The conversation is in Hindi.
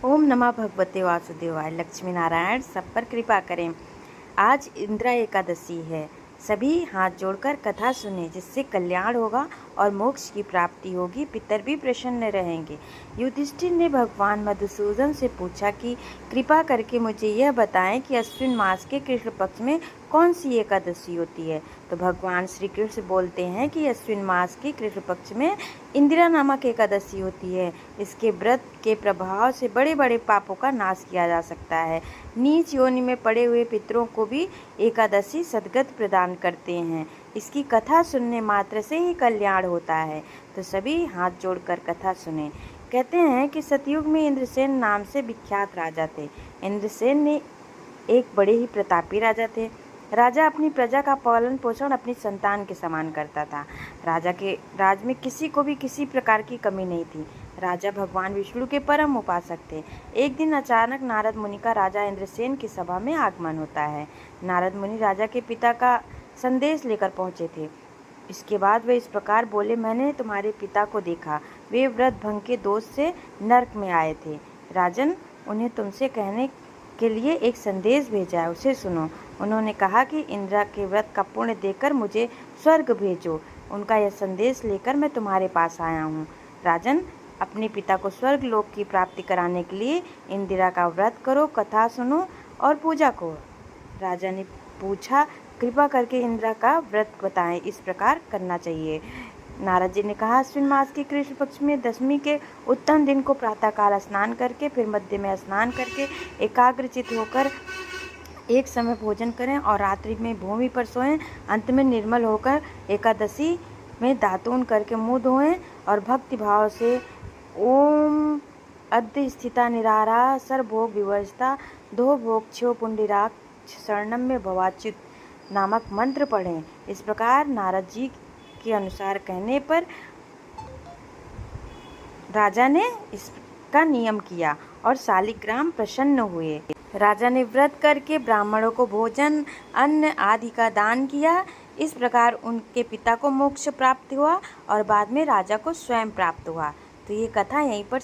ओम नमः भगवते वासुदेवाय। लक्ष्मी नारायण सब पर कृपा करें। आज इंदिरा एकादशी है। सभी हाथ जोड़कर कथा सुने, जिससे कल्याण होगा और मोक्ष की प्राप्ति होगी। पितर भी प्रसन्न रहेंगे। युधिष्ठिर ने भगवान मधुसूदन से पूछा कि कृपा करके मुझे यह बताएं कि अश्विन मास के कृष्ण पक्ष में कौन सी एकादशी होती है। तो भगवान श्री कृष्ण बोलते हैं कि अश्विन मास के कृष्ण पक्ष में इंदिरा नामक एकादशी होती है। इसके व्रत के प्रभाव से बड़े बड़े पापों का नाश किया जा सकता है। नीच योनि में पड़े हुए पितरों को भी एकादशी सद्गति प्रदान करते हैं। इसकी कथा सुनने मात्र से ही कल्याण होता है। तो सभी हाथ जोड़कर कथा सुने। कहते हैं कि सतयुग में इंद्रसेन नाम से विख्यात राजा थे। इंद्रसेन ने एक बड़े ही प्रतापी राजा थे। राजा अपनी प्रजा का पालन पोषण अपनी संतान के समान करता था। राजा के राज में किसी को भी किसी प्रकार की कमी नहीं थी। राजा भगवान विष्णु के परम उपासक थे। एक दिन अचानक नारद मुनि का राजा इंद्रसेन की सभा में आगमन होता है। नारद मुनि राजा के पिता का संदेश लेकर पहुंचे थे। इसके बाद वे इस प्रकार बोले, मैंने तुम्हारे पिता को देखा। वे व्रत भंग के दोष से नरक में आए थे। राजन, उन्हें तुमसे कहने के लिए एक संदेश भेजा है, उसे सुनो। उन्होंने कहा कि इंदिरा के व्रत का पुण्य देकर मुझे स्वर्ग भेजो। उनका यह संदेश लेकर मैं तुम्हारे पास आया हूँ। राजन, अपने पिता को स्वर्ग लोक की प्राप्ति कराने के लिए इंदिरा का व्रत करो, कथा सुनो और पूजा करो। राजा ने पूछा, कृपा करके इंदिरा का व्रत बताएं, इस प्रकार करना चाहिए। नारद जी ने कहा, अश्विन मास के कृष्ण पक्ष में दशमी के उत्तम दिन को प्रातःकाल स्नान करके, फिर मध्य में स्नान करके एकाग्रचित होकर एक समय भोजन करें और रात्रि में भूमि पर सोएं। अंत में निर्मल होकर एकादशी में दातून करके मुँह धोएं और भक्ति भाव से ओम अद्य स्थिता निरारा सर्वभोग विवर्जिता दो भोग छो पुंडरीकाक्ष शरणम में भवाच्युत नामक मंत्र पढ़ें। इस प्रकार नारद जी के अनुसार कहने पर राजा ने इसका नियम किया और शालिग्राम प्रसन्न हुए। राजा ने व्रत करके ब्राह्मणों को भोजन, अन्न आदि का दान किया। इस प्रकार उनके पिता को मोक्ष प्राप्त हुआ और बाद में राजा को स्वयं प्राप्त हुआ। तो ये कथा यहीं पर